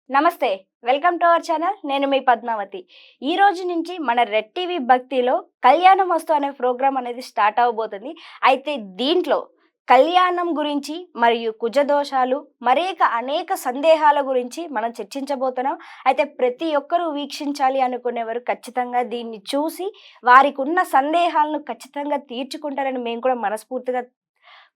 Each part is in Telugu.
నమస్తే. Welcome to our channel. నేను మీ పద్మావతి. ఈ రోజు నుంచి మన రెడ్ టీవీ భక్తిలో కళ్యాణమస్తు అనే ప్రోగ్రామ్ అనేది స్టార్ట్ అవ్వబోతుంది. అయితే దీంట్లో కళ్యాణం గురించి మరియు కుజదోషాలు అనేక సందేహాల గురించి మనం చర్చించబోతున్నాం. అయితే ప్రతి ఒక్కరూ వీక్షించాలి అనుకునేవారు ఖచ్చితంగా దీన్ని చూసి వారికున్న సందేహాలను ఖచ్చితంగా తీర్చుకుంటారని మేము కూడా మనస్ఫూర్తిగా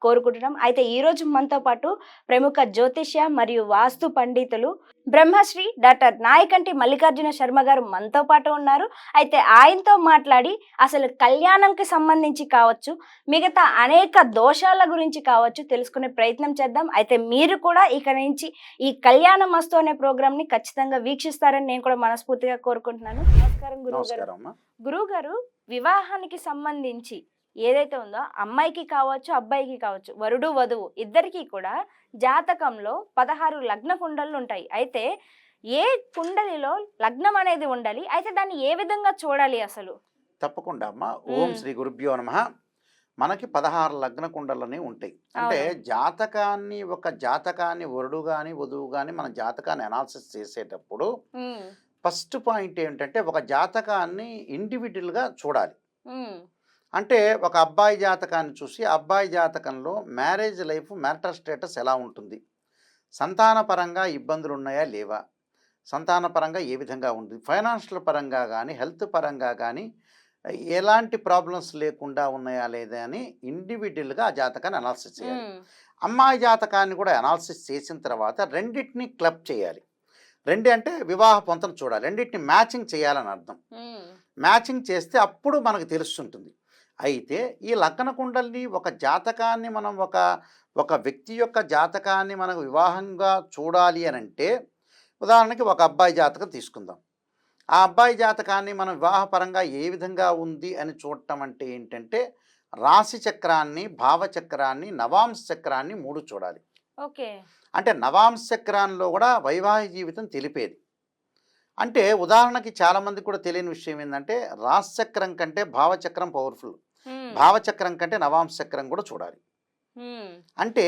కోరుకుంటున్నాం. అయితే ఈరోజు మనతో పాటు ప్రముఖ జ్యోతిష్య మరియు వాస్తు పండితులు బ్రహ్మశ్రీ డాక్టర్ నాయకంటి మల్లికార్జున శర్మ గారు మనతో పాటు ఉన్నారు. అయితే ఆయనతో మాట్లాడి అసలు కళ్యాణంకి సంబంధించి కావచ్చు, మిగతా అనేక దోషాల గురించి కావచ్చు తెలుసుకునే ప్రయత్నం చేద్దాం. అయితే మీరు కూడా ఇక నుంచి ఈ కళ్యాణ మస్తు అనే ప్రోగ్రామ్ ని ఖచ్చితంగా వీక్షిస్తారని నేను కూడా మనస్ఫూర్తిగా కోరుకుంటున్నాను. నమస్కారం గురువు గారు. గురువు గారు, వివాహానికి సంబంధించి ఏదైతే ఉందో అమ్మాయికి కావచ్చు, అబ్బాయికి కావచ్చు, వరుడు వధువు ఇద్దరికీ కూడా జాతకంలో 16 లగ్న కుండలు ఉంటాయి. అయితే ఏ కుండలిలో లగ్నం అనేది ఉండాలి, అయితే దాన్ని ఏ విధంగా చూడాలి అసలు? తప్పకుండా అమ్మ. ఓం శ్రీ గురుభ్యో నమః. మనకి 16 లగ్న కుండలని ఉంటాయి. అంటే జాతకాన్ని వరుడు కానీ వధువు కానీ మన జాతకాన్ని అనాలిసిస్ చేసేటప్పుడు ఫస్ట్ పాయింట్ ఏంటంటే ఒక జాతకాన్ని ఇండివిజువల్గా చూడాలి. అంటే ఒక అబ్బాయి జాతకాన్ని చూసి అబ్బాయి జాతకంలో మ్యారేజ్ లైఫ్, మ్యారిటల్ స్టేటస్ ఎలా ఉంటుంది, సంతాన పరంగా ఇబ్బందులు ఉన్నాయా లేవా, సంతాన పరంగా ఏ విధంగా ఉంది, ఫైనాన్షియల్ పరంగా కానీ హెల్త్ పరంగా కానీ ఎలాంటి ప్రాబ్లమ్స్ లేకుండా ఉన్నాయా లేదా అని ఇండివిజువల్గా ఆ జాతకాన్ని అనాలిసిస్ చేయాలి. అమ్మాయి జాతకాన్ని కూడా అనాలిసిస్ చేసిన తర్వాత రెండింటిని క్లబ్ చేయాలి. అంటే వివాహ పొంతను చూడాలి, రెండింటిని మ్యాచింగ్ చేయాలని అర్థం. మ్యాచింగ్ చేస్తే అప్పుడు మనకు తెలుస్తుంటుంది. అయితే ఈ లగ్న కుండల్ని ఒక జాతకాన్ని మనం ఒక వ్యక్తి యొక్క జాతకాన్ని మనకు వివాహంగా చూడాలి అని అంటే, ఉదాహరణకి ఒక అబ్బాయి జాతకం తీసుకుందాం. ఆ అబ్బాయి జాతకాన్ని మనం వివాహపరంగా ఏ విధంగా ఉంది అని చూడటం అంటే ఏంటంటే, రాశి చక్రాన్ని, భావచక్రాన్ని, నవాంశ చక్రాన్ని 3 చూడాలి. ఓకే. అంటే నవాంశ చక్రాల్లో కూడా వైవాహిక జీవితం తెలిపేది. అంటే ఉదాహరణకి చాలామంది కూడా తెలియని విషయం ఏంటంటే, రాశిచక్రం కంటే భావచక్రం పవర్ఫుల్, భావచక్రం కంటే నవాంశ చక్రం కూడా చూడాలి. అంటే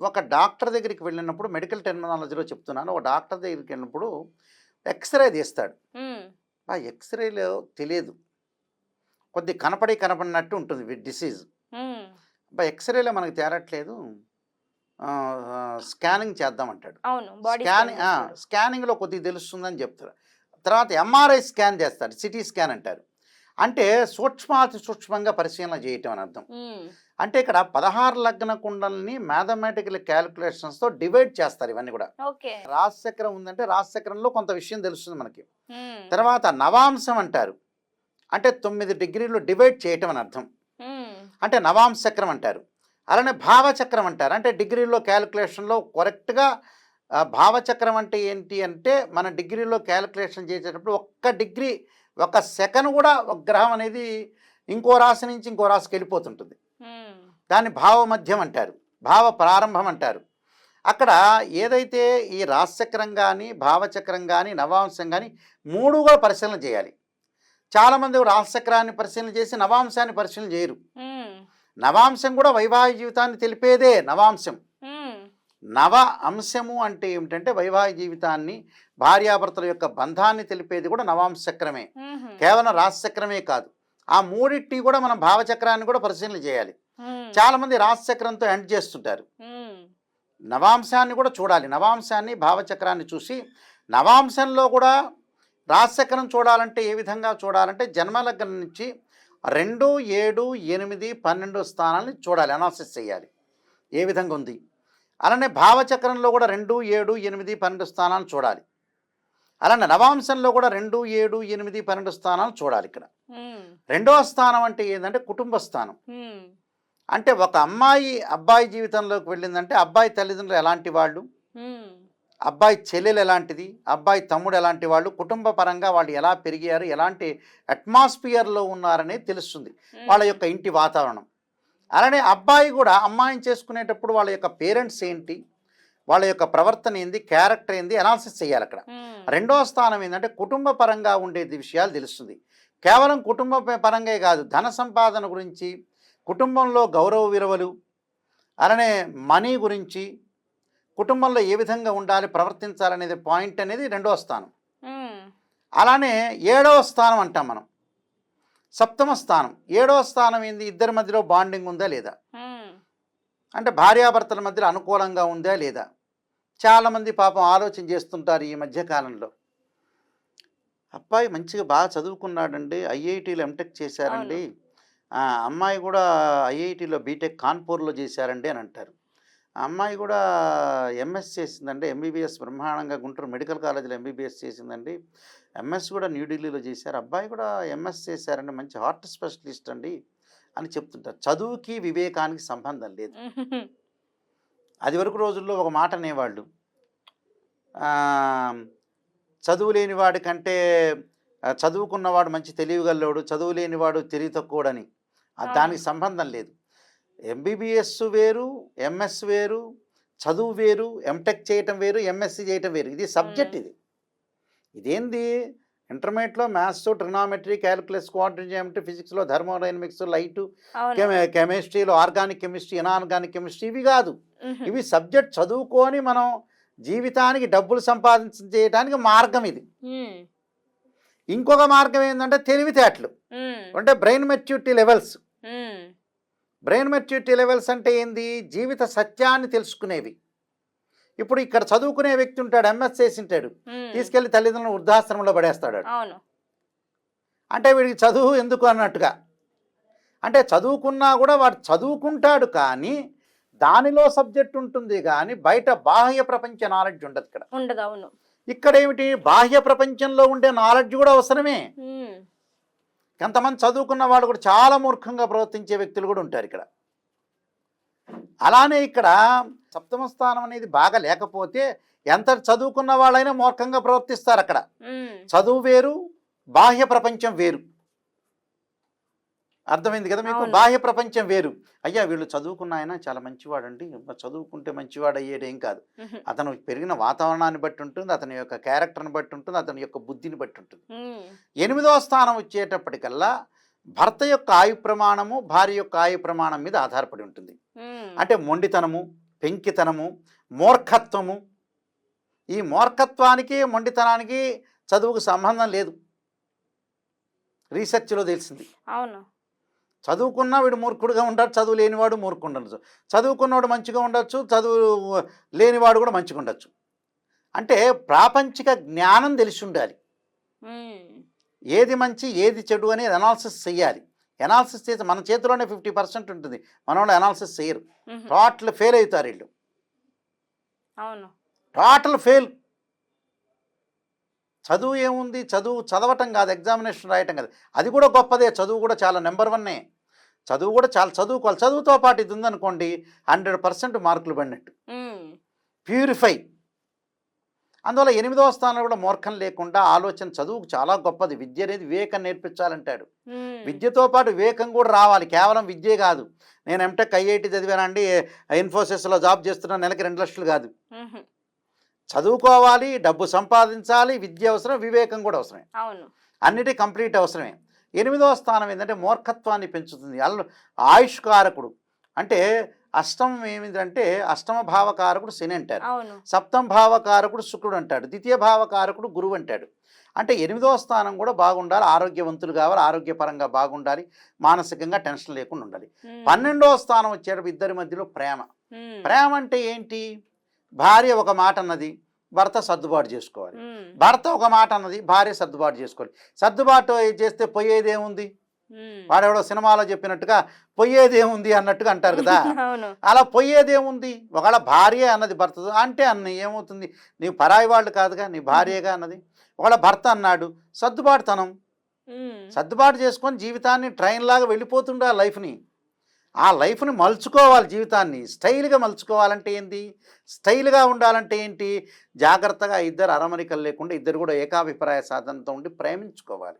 ఒక డాక్టర్ దగ్గరికి వెళ్ళినప్పుడు, మెడికల్ టెర్మినాలజీలో చెప్తున్నాను, ఒక డాక్టర్ దగ్గరికి వెళ్ళినప్పుడు ఎక్స్రే తీస్తాడు. ఆ ఎక్స్రేలో తెలియదు, కొద్ది కనపడినట్టు ఉంటుంది డిసీజ్. ఎక్స్రేలో మనకు తేరట్లేదు, స్కానింగ్ చేద్దామంటాడు. స్కానింగ్లో కొద్దిగా తెలుస్తుందని చెప్తారు. తర్వాత ఎంఆర్ఐ స్కాన్ చేస్తాడు, సిటీ స్కాన్ అంటారు. అంటే సూక్ష్మాతి సూక్ష్మంగా పరిశీలన చేయటం అని అర్థం. అంటే ఇక్కడ 16 లగ్న కుండల్ని మ్యాథమెటికల్ క్యాలిక్యులేషన్స్తో డివైడ్ చేస్తారు. ఇవన్నీ కూడా రాశిచక్రం ఉందంటే రాశిచక్రంలో కొంత విషయం తెలుస్తుంది మనకి. తర్వాత నవాంశం అంటారు, అంటే 9 డిగ్రీలు డివైడ్ చేయటం అని అర్థం, అంటే నవాంశ చక్రం అంటారు. అలానే భావచక్రం అంటారు, అంటే డిగ్రీలో క్యాలిక్యులేషన్లో కరెక్ట్గా. భావచక్రం అంటే ఏంటి అంటే, మన డిగ్రీలో క్యాలిక్యులేషన్ చేసేటప్పుడు 1 డిగ్రీ 1 సెకండ్ కూడా ఒక గ్రహం అనేది ఇంకో రాశి నుంచి ఇంకో రాశికి వెళ్ళిపోతుంటుంది. దాన్ని భావ మధ్యం అంటారు, భావ ప్రారంభం అంటారు. అక్కడ ఏదైతే ఈ రాశిచక్రం కానీ, భావచక్రం కానీ, నవాంశం కానీ 3 కూడా పరిశీలన చేయాలి. చాలామంది రాశిచక్రాన్ని పరిశీలన చేసి నవాంశాన్ని పరిశీలన చేయరు. నవాంశం కూడా వైవాహిక జీవితాన్ని తెలిపేదే నవాంశం. నవ అంశము అంటే ఏమిటంటే వైవాహిక జీవితాన్ని, భార్యాభర్తల యొక్క బంధాన్ని తెలిపేది కూడా నవాంశ చక్రమే, కేవలం రాశిచక్రమే కాదు. ఆ 3 కూడా మనం భావచక్రాన్ని కూడా పరిశీలన చేయాలి. చాలామంది రాశిచక్రంతో ఎండ్ చేస్తుంటారు. నవాంశాన్ని కూడా చూడాలి. నవాంశాన్ని, భావచక్రాన్ని చూసి నవాంశంలో కూడా రాశిచక్రం చూడాలంటే ఏ విధంగా చూడాలంటే, జన్మలగ్నం నుంచి 2, 7, 8, 12 స్థానాలని చూడాలి, అనాలిసిస్ చేయాలి ఏ విధంగా ఉంది. అలానే భావచక్రంలో కూడా 2, 7, 8, 12 స్థానాలు చూడాలి. అలానే నవాంశంలో కూడా 2, 7, 8, 12 స్థానాలు చూడాలి. ఇక్కడ 2వ స్థానం అంటే ఏంటంటే కుటుంబ స్థానం. అంటే ఒక అమ్మాయి అబ్బాయి జీవితంలోకి వెళ్ళిందంటే అబ్బాయి తల్లిదండ్రులు ఎలాంటి వాళ్ళు, అబ్బాయి చెల్లెలు ఎలాంటిది, అబ్బాయి తమ్ముడు ఎలాంటి వాళ్ళు, కుటుంబ పరంగా వాళ్ళు ఎలా పెరిగారు, ఎలాంటి అట్మాస్ఫియర్లో ఉన్నారనేది తెలుస్తుంది, వాళ్ళ యొక్క ఇంటి వాతావరణం. అలానే అబ్బాయి కూడా అమ్మాయిని చేసుకునేటప్పుడు వాళ్ళ యొక్క పేరెంట్స్ ఏంటి, వాళ్ళ యొక్క ప్రవర్తన ఏంది, క్యారెక్టర్ ఏంది అనాలిసిస్ చేయాలి అక్కడ. 2వ స్థానం ఏంటంటే కుటుంబ పరంగా ఉండేది విషయాలు తెలుస్తుంది. కేవలం కుటుంబ పరంగా కాదు, ధన సంపాదన గురించి, కుటుంబంలో గౌరవ విలువలు, అలానే మనీ గురించి, కుటుంబంలో ఏ విధంగా ఉండాలి, ప్రవర్తించాలనేది పాయింట్ అనేది 2వ స్థానం. ఉమ్, అలానే 7వ స్థానం అంటాం మనం, సప్తమ స్థానం. 7వ స్థానం ఏంది, ఇద్దరి మధ్యలో బాండింగ్ ఉందా లేదా, ఉమ్, అంటే భార్యాభర్తల మధ్యలో అనుకూలంగా ఉందా లేదా. చాలామంది పాపం ఆలోచన చేస్తుంటారు ఈ మధ్య కాలంలో, అబ్బాయి మంచిగా బాగా చదువుకున్నాడండి, ఐఐటీలో ఎంటెక్ చేశారండి, అమ్మాయి కూడా ఐఐటీలో బీటెక్ కాన్పూర్లో చేశారండి అని అంటారు. ఆ అమ్మాయి కూడా ఎంఎస్ చేసిందండి, ఎంబీబీఎస్ బ్రహ్మాండంగా గుంటూరు మెడికల్ కాలేజీలో ఎంబీబీఎస్ చేసిందండి, ఎంఎస్ కూడా న్యూఢిల్లీలో చేశారు, అబ్బాయి కూడా ఎంఎస్ చేశారండి, మంచి హార్ట్ స్పెషలిస్ట్ అండి అని చెప్తుంటారు. చదువుకి వివేకానికి సంబంధం లేదు. ఉమ్, అది వరకు రోజుల్లో ఒక మాట అనేవాళ్ళు, ఆ, చదువు లేనివాడి కంటే చదువుకున్నవాడు మంచి తెలివిగల్లోడు, చదువు లేనివాడు తెలివి తక్కువడని. దానికి సంబంధం లేదు. ఎంబీబీఎస్ వేరు, ఎంఎస్ వేరు, చదువు వేరు, ఎంటెక్ చేయటం వేరు, ఎంఎస్సి చేయటం వేరు. ఇది సబ్జెక్ట్. ఇదేంది, ఇంటర్మీడియట్లో maths, trigonometry, calculus, quantum geometry, ఫిజిక్స్లో థర్మోడైనమిక్స్, లైటు, కెమిస్ట్రీలో ఆర్గానిక్ కెమిస్ట్రీ, ఇనార్గానిక్ కెమిస్ట్రీ, ఇవి కాదు. ఇవి సబ్జెక్ట్. చదువుకొని మనం జీవితానికి డబ్బులు చేయడానికి మార్గం ఇది. ఇంకొక మార్గం ఏంటంటే తెలివితేటలు, అంటే brain maturity levels. Brain maturity levels అంటే ఏంది, జీవిత సత్యాన్ని తెలుసుకునేవి. ఇప్పుడు ఇక్కడ చదువుకునే వ్యక్తి ఉంటాడు, ఎంఎస్ చేసి ఉంటాడు, తీసుకెళ్లి తల్లిదండ్రులను వృద్ధాశ్రమంలో పడేస్తాడు. అంటే వీడికి చదువు ఎందుకు అన్నట్టుగా. అంటే చదువుకున్నా కూడా వాడు చదువుకుంటాడు, కానీ దానిలో సబ్జెక్ట్ ఉంటుంది, కానీ బయట బాహ్య ప్రపంచ నాలెడ్జ్ ఉండదు. ఇక్కడ ఉండదు. అవును. ఇక్కడ ఏమిటి, బాహ్య ప్రపంచంలో ఉండే నాలెడ్జ్ కూడా అవసరమే. కొంతమంది చదువుకున్న వాళ్ళు కూడా చాలా మూర్ఖంగా ప్రవర్తించే వ్యక్తులు కూడా ఉంటారు ఇక్కడ. అలానే ఇక్కడ సప్తమ స్థానం అనేది బాగా లేకపోతే ఎంత చదువుకున్న వాళ్ళైనా మూర్ఖంగా ప్రవర్తిస్తారు. అక్కడ చదువు వేరు, బాహ్య ప్రపంచం వేరు. అర్థమైంది కదా మీకు? బాహ్య ప్రపంచం వేరు. అయ్యా వీళ్ళు చదువుకున్న ఆయన చాలా మంచివాడండి, చదువుకుంటే మంచివాడు అయ్యేడేం కాదు. అతను పెరిగిన వాతావరణాన్ని బట్టి ఉంటుంది, అతని యొక్క క్యారెక్టర్ని బట్టి ఉంటుంది, అతని యొక్క బుద్ధిని బట్టి ఉంటుంది. 8వ స్థానం వచ్చేటప్పటికల్లా భర్త యొక్క ఆయు ప్రమాణము, భార్య యొక్క ఆయు ప్రమాణం మీద ఆధారపడి ఉంటుంది. అంటే మొండితనము, పెంకితనము, మూర్ఖత్వము. ఈ మూర్ఖత్వానికి, మొండితనానికి చదువుకు సంబంధం లేదు. రీసెర్చ్లో తెలిసింది. అవును. చదువుకున్నా వీడు మూర్ఖుడుగా ఉంటాడు, చదువు లేనివాడు మూర్ఖుడు ఉండొచ్చు. చదువుకున్నవాడు మంచిగా ఉండొచ్చు, చదువు లేనివాడు కూడా మంచిగా ఉండొచ్చు. అంటే ప్రాపంచిక జ్ఞానం తెలిసి ఉండాలి. ఏది మంచి ఏది చెడు అనేది అనాలిసిస్ చెయ్యాలి. అనాలిసిస్ చేసి మన చేతిలోనే 50% ఉంటుంది, మన వాళ్ళు అనాలిసిస్ చేయరు. టోటల్ ఫెయిల్ అవుతారు వీళ్ళు. అవును, టోటల్ ఫెయిల్. చదువు ఏముంది, చదువు చదవటం కాదు, ఎగ్జామినేషన్ రాయటం కాదు, అది కూడా గొప్పదే. చదువు కూడా చాలా నెంబర్ 1. చదువు కూడా చాలా చదువుకోవాలి. చదువుతో పాటు ఇది ఉందనుకోండి 100% మార్కులు పడినట్టు. ప్యూరిఫై. అందువల్ల 8వ స్థానంలో కూడా మూర్ఖం లేకుండా ఆలోచన, చదువుకు చాలా గొప్పది. విద్య అనేది వివేకం నేర్పించాలంటాడు. విద్యతో పాటు వివేకం కూడా రావాలి, కేవలం విద్యే కాదు. నేను ఎంటెక్ ఐఐటి చదివానండి, ఇన్ఫోసిస్లో జాబ్ చేస్తున్నా, నెలకి 2 లక్షలు కాదు. చదువుకోవాలి, డబ్బు సంపాదించాలి, విద్య అవసరం, వివేకం కూడా అవసరమే. అన్నిటి కంప్లీట్ అవసరమే. 8వ స్థానం ఏంటంటే మూర్ఖత్వాన్ని పెంచుతుంది. ఆయుష్కారకుడు. అంటే అష్టమం ఏమిటంటే, అష్టమ భావకారకుడు శని అంటారు, సప్తమ భావకారకుడు శుక్రుడు అంటాడు, ద్వితీయ భావకారకుడు గురువు అంటాడు. అంటే 8వ స్థానం కూడా బాగుండాలి, ఆరోగ్యవంతులు కావాలి, ఆరోగ్యపరంగా బాగుండాలి, మానసికంగా టెన్షన్ లేకుండా ఉండాలి. 12వ స్థానం వచ్చేటప్పుడు ఇద్దరి మధ్యలో ప్రేమ. ప్రేమ అంటే ఏంటి, భార్య ఒక మాట అన్నది, భర్త సర్దుబాటు చేసుకోవాలి. భర్త ఒక మాట అన్నది, భార్య సర్దుబాటు చేసుకోవాలి. సర్దుబాటు చేస్తే పోయేదేముంది, వాడెవడో సినిమాలో చెప్పినట్టుగా పోయేదేముంది అన్నట్టుగా అంటారు కదా. అలా పోయేదేముంది, ఒకవేళ భార్య అన్నది భర్త అంటే అన్న ఏమవుతుంది, నీవు పరాయి వాళ్ళు కాదుగా, నీ భార్యగా అన్నది. ఒకవేళ భర్త అన్నాడు, సర్దుబాటుతనం, సర్దుబాటు చేసుకొని జీవితాన్ని ట్రైన్ లాగా వెళ్ళిపోతుండే ఆ లైఫ్ని మలుచుకోవాలి. జీవితాన్ని స్టైల్గా మలుచుకోవాలంటే ఏంటి, స్టైల్గా ఉండాలంటే ఏంటి, జాగ్రత్తగా ఇద్దరు అరమరికలు లేకుండా ఇద్దరు కూడా ఏకాభిప్రాయ సాధనతో ఉండి ప్రేమించుకోవాలి.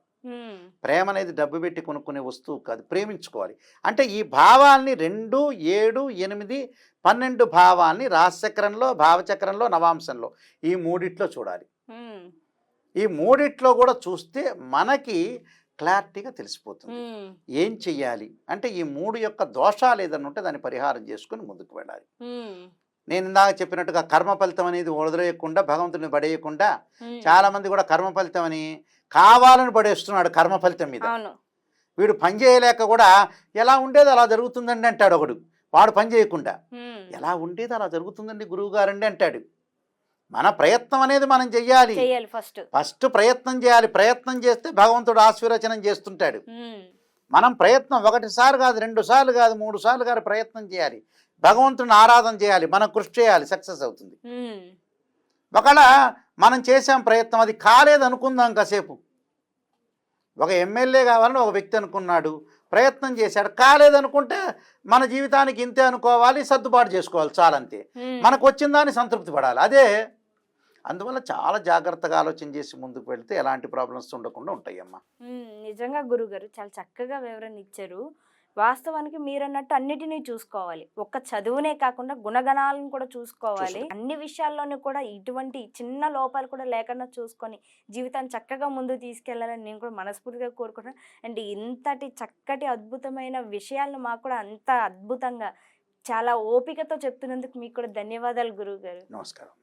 ప్రేమ అనేది డబ్బు పెట్టి కొనుక్కునే వస్తువు కాదు, ప్రేమించుకోవాలి. అంటే ఈ భావాల్ని 2, 7, 8, 12 భావాల్ని రాశిచక్రంలో, భావచక్రంలో, నవాంశంలో ఈ 3 చూడాలి. ఈ 3 కూడా చూస్తే మనకి క్లారిటీగా తెలిసిపోతుంది ఏం చెయ్యాలి. అంటే ఈ 3 యొక్క దోషాలు ఏదన్నా ఉంటే దాన్ని పరిహారం చేసుకుని ముందుకు వెళ్ళాలి. నేను ఇందాక చెప్పినట్టుగా కర్మ ఫలితం అనేది వదిలేయకుండా భగవంతుడిని పడేయకుండా ఉమ్, చాలా మంది కూడా కర్మ ఫలితం అని కావాలని పడేస్తున్నాడు కర్మ ఫలితం మీద. అవును. వీడు పని చేయలేక కూడా ఎలా ఉండేది అలా జరుగుతుందండి అంటాడు ఒకడు, వాడు పని చేయకుండా. ఉమ్, ఎలా ఉండేది అలా జరుగుతుందండి గురువు గారండి అంటాడు. మన ప్రయత్నం అనేది మనం చెయ్యాలి. చెయ్యాలి ఫస్ట్. ఫస్ట్ ప్రయత్నం చేయాలి. ప్రయత్నం చేస్తే భగవంతుడు ఆశీర్వచనం చేస్తుంటాడు. మనం ప్రయత్నం ఒకటిసారి కాదు, 2 సార్లు కాదు, 3 సార్లు కాదు, ప్రయత్నం చేయాలి. భగవంతుడిని ఆరాధన చేయాలి, మనం కృషి చేయాలి, సక్సెస్ అవుతుంది. ఒకవేళ మనం చేసాం ప్రయత్నం, అది కాలేదు అనుకుందాం కాసేపు. ఒక ఎమ్మెల్యే కావాలని ఒక వ్యక్తి అనుకున్నాడు, ప్రయత్నం చేశాడు, కాలేదనుకుంటే మన జీవితానికి ఇంతే అనుకోవాలి, సర్దుబాటు చేసుకోవాలి, చాలంతే. మనకు వచ్చిన దాన్ని సంతృప్తి పడాలి. అదే అందువల్ల చాలా జాగ్రత్తగా ఆలోచన చేసి ముందుకు వెళ్తే ఎలాంటి ప్రాబ్లమ్స్ ఉండకుండా ఉంటాయమ్మా. నిజంగా గురుగారు చాలా చక్కగా వివరణ ఇచ్చారు. వాస్తవానికి మీరన్నట్టు అన్నిటినీ చూసుకోవాలి. ఒక్క చదువునే కాకుండా గుణగణాలను కూడా చూసుకోవాలి. అన్ని విషయాల్లోనూ కూడా ఇటువంటి చిన్న లోపాలు కూడా లేకుండా చూసుకొని జీవితాన్ని చక్కగా ముందుకు తీసుకెళ్లాలని నేను కూడా మనస్ఫూర్తిగా కోరుకుంటున్నాను. అండ్ ఇంతటి చక్కటి అద్భుతమైన విషయాలను మాకు కూడా అంత అద్భుతంగా చాలా ఓపికతో చెప్తున్నందుకు మీకు కూడా ధన్యవాదాలు గురువు గారు. నమస్కారం.